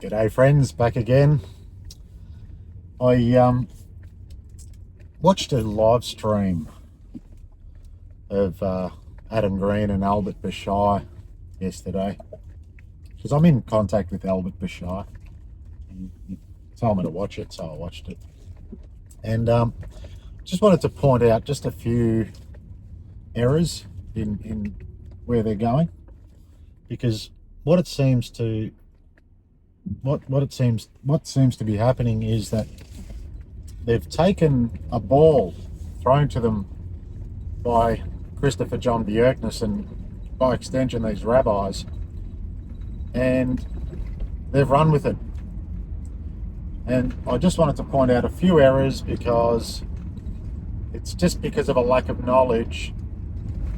G'day friends, back again. I watched a live stream of Adam Green and Albert Bishai yesterday because I'm in contact with Albert Bishai. He told me to watch it, so I watched it. And just wanted to point out just a few errors in where they're going, because what seems to be happening is that they've taken a ball thrown to them by Christopher John Bjerknes and by extension these rabbis, and they've run with it. And I just wanted to point out a few errors, because it's just because of a lack of knowledge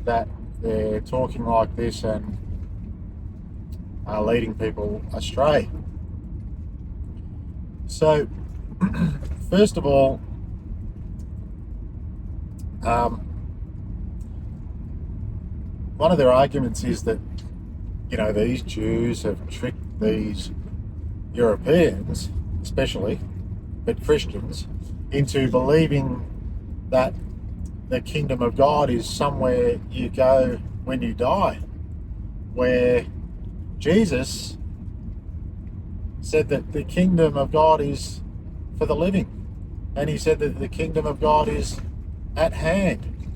that they're talking like this and are leading people astray. So, first of all, one of their arguments is that, these Jews have tricked these Europeans, especially, but Christians, into believing that the kingdom of God is somewhere you go when you die, where Jesus said that the kingdom of God is for the living, and he said that the kingdom of God is at hand.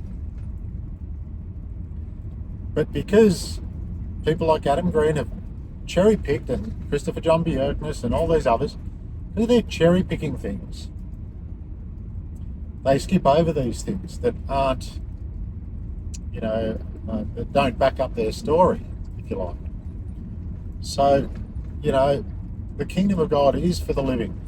But because people like Adam Green have cherry-picked, and Christopher John Bjerknes and all these others, they're cherry-picking things. They skip over these things that aren't, that don't back up their story, if you like. So, the kingdom of God is for the living.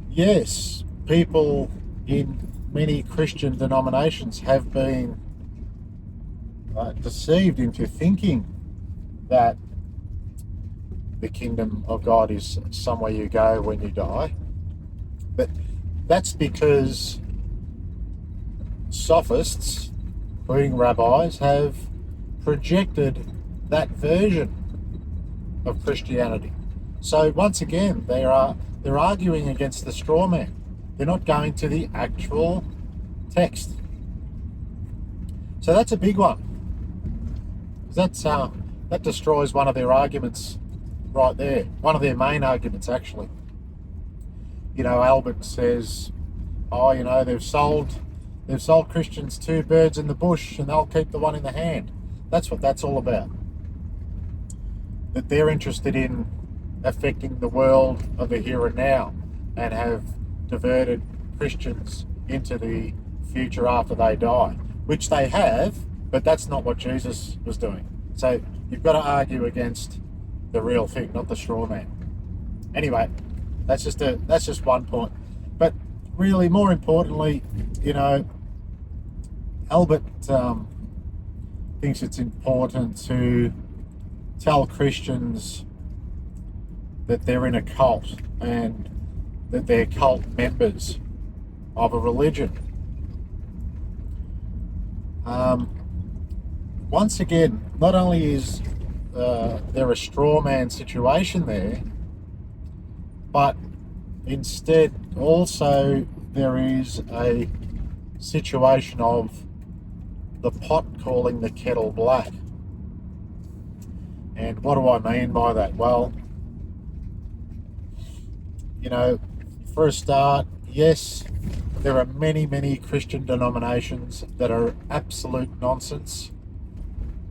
Yes, people in many Christian denominations have been deceived into thinking that the kingdom of God is somewhere you go when you die. But that's because sophists, including rabbis, have projected that version of Christianity. So once again, they're arguing against the straw man. They're not going to the actual text. So that's a big one. That destroys one of their arguments right there. One of their main arguments, actually. Albert says, they've sold Christians two birds in the bush and they'll keep the one in the hand. That's what that's all about. That they're interested in affecting the world of the here and now, and have diverted Christians into the future after they die, which they have, but that's not what Jesus was doing. So you've got to argue against the real thing, not the straw man. Anyway, that's just one point. But really, more importantly, Albert thinks it's important to tell Christians that they're in a cult and that they're cult members of a religion. Once again, not only is there a straw man situation there, but instead also there is a situation of the pot calling the kettle black. And what do I mean by that? Well, for a start, yes, there are many, many Christian denominations that are absolute nonsense,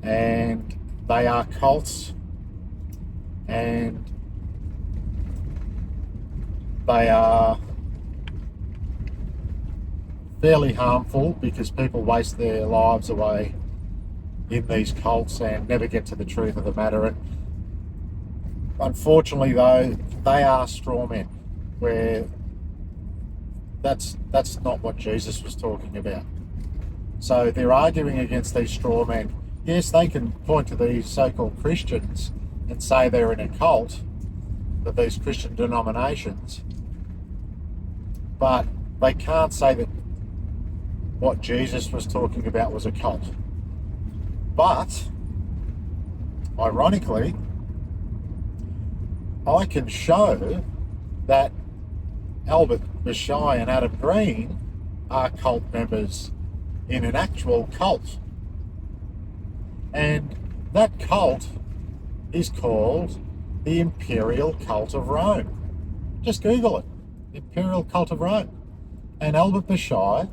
and they are cults, and they are fairly harmful because people waste their lives away in these cults and never get to the truth of the matter. And unfortunately, though, they are straw men, where that's not what Jesus was talking about. So they're arguing against these straw men. Yes, they can point to these so-called Christians and say they're in a cult of these Christian denominations, but they can't say that what Jesus was talking about was a cult. But, ironically, I can show that Albert Bishai and Adam Green are cult members in an actual cult. And that cult is called the Imperial Cult of Rome. Just Google it. Imperial Cult of Rome. And Albert Bishai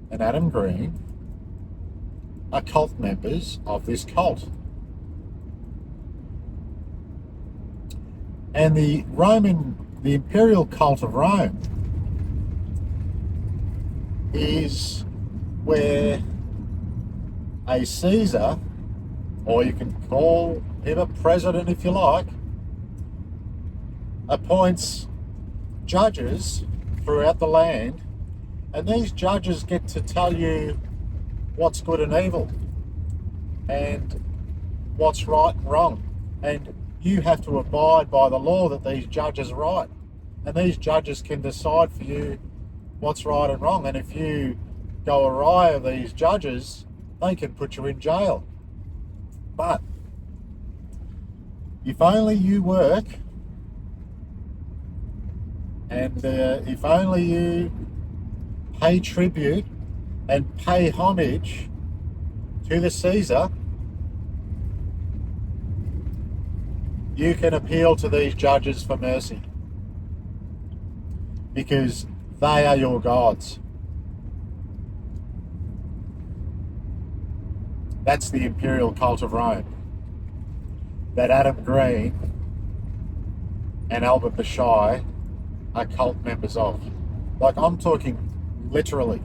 and Adam Green are cult members of this cult. And the Imperial Cult of Rome is where a Caesar, or you can call him a president if you like, appoints judges throughout the land, and these judges get to tell you what's good and evil and what's right and wrong, and you have to abide by the law that these judges write, and these judges can decide for you what's right and wrong. And if you go awry of these judges, they can put you in jail. But if only you work, and if only you pay tribute and pay homage to the Caesar, you can appeal to these judges for mercy, because they are your gods. That's the Imperial Cult of Rome that Adam Green and Albert Bishai are cult members of. Like, I'm talking literally.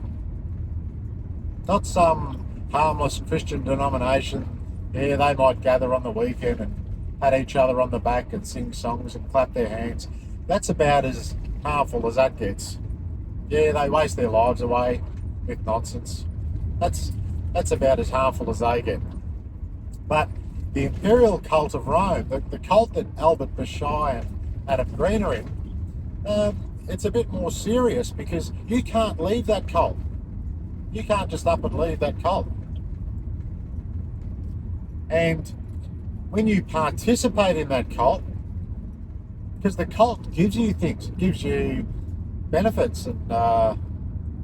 Not some harmless Christian denomination. Yeah, they might gather on the weekend and pat each other on the back and sing songs and clap their hands. That's about as harmful as that gets. Yeah, they waste their lives away with nonsense. That's about as harmful as they get. But the Imperial Cult of Rome, the cult that Albert Bishai and Adam Green are in, it's a bit more serious, because you can't leave that cult. You can't just up and leave that cult. And when you participate in that cult, because the cult gives you things, it gives you benefits and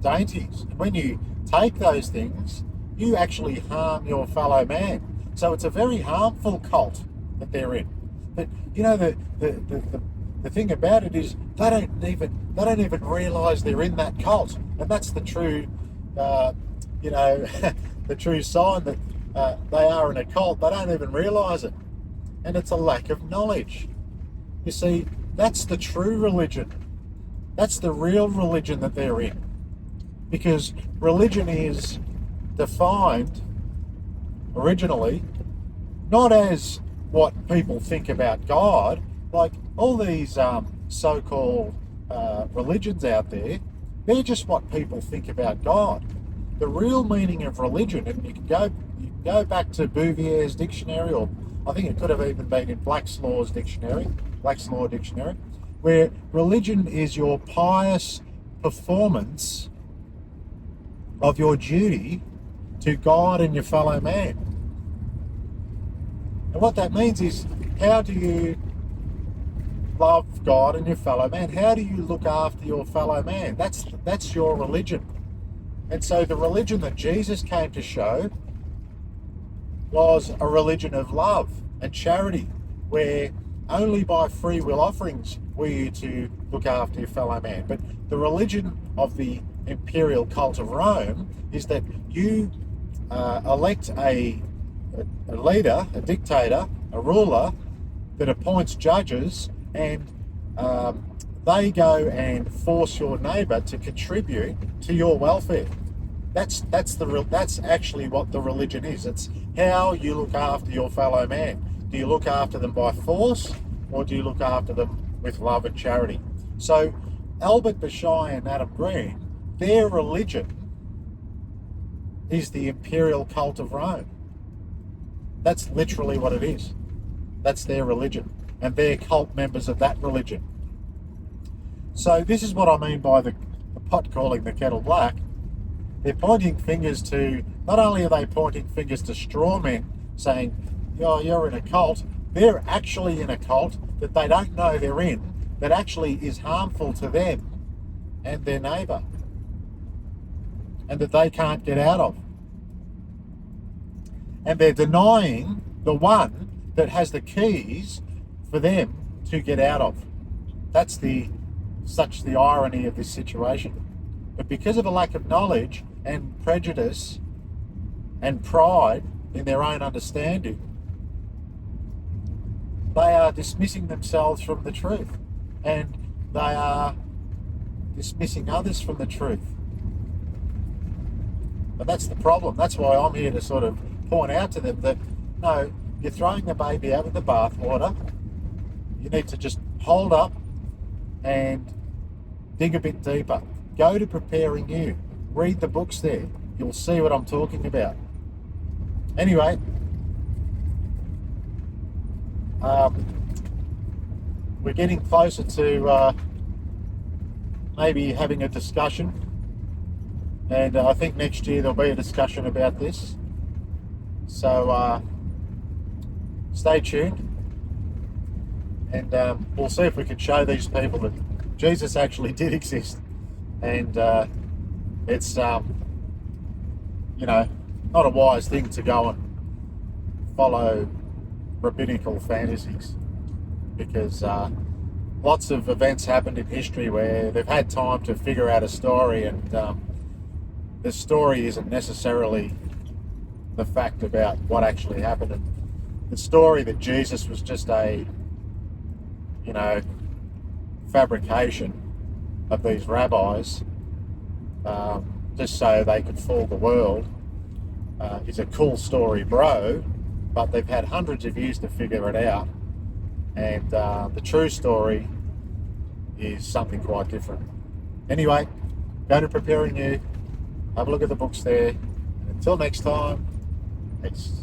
dainties. And when you take those things, you actually harm your fellow man. So it's a very harmful cult that they're in. But you know, the thing about it is they don't even realise they're in that cult, and that's the true, the true sign that they are in a cult. They don't even realise it, and it's a lack of knowledge. You see, that's the true religion. That's the real religion that they're in, because religion is defined originally not as what people think about God, like all these so-called religions out there. They're just what people think about God. The real meaning of religion, and you can go back to Bouvier's dictionary, or I think it could have even been in Black's Law Dictionary, where religion is your pious performance of your duty to God and your fellow man. And what that means is, how do you love God and your fellow man? How do you look after your fellow man? That's your religion. And so the religion that Jesus came to show was a religion of love and charity, where only by free will offerings were you to look after your fellow man. But the religion of the Imperial Cult of Rome is that you elect a leader, a dictator, a ruler that appoints judges, and they go and force your neighbour to contribute to your welfare. That's actually what the religion is. It's how you look after your fellow man. Do you look after them by force, or do you look after them with love and charity? So Albert Bishai and Adam Green, their religion is the Imperial Cult of Rome. That's literally what it is. That's their religion, and they're cult members of that religion. So this is what I mean by the pot calling the kettle black. They're pointing fingers to, not only are they pointing fingers to straw men, saying, "Oh, you're in a cult," they're actually in a cult that they don't know they're in, that actually is harmful to them and their neighbour, and that they can't get out of. And they're denying the one that has the keys for them to get out of. That's the irony of this situation. But because of a lack of knowledge and prejudice and pride in their own understanding, they are dismissing themselves from the truth, and they are dismissing others from the truth. And that's the problem. That's why I'm here to sort of point out to them that, no, you're throwing the baby out with the bathwater. You need to just hold up and dig a bit deeper. Go to Preparing You. Read the books there. You'll see what I'm talking about. Anyway, we're getting closer to maybe having a discussion, and I think next year there'll be a discussion about this. So stay tuned, and we'll see if we can show these people that Jesus actually did exist, and it's not a wise thing to go and follow rabbinical fantasies, because lots of events happened in history where they've had time to figure out a story, and the story isn't necessarily the fact about what actually happened. And the story that Jesus was just a fabrication of these rabbis, just so they could fool the world, is a cool story, bro, but they've had hundreds of years to figure it out, and the true story is something quite different. Anyway, go to Preparing You, have a look at the books there, and until next time, peace.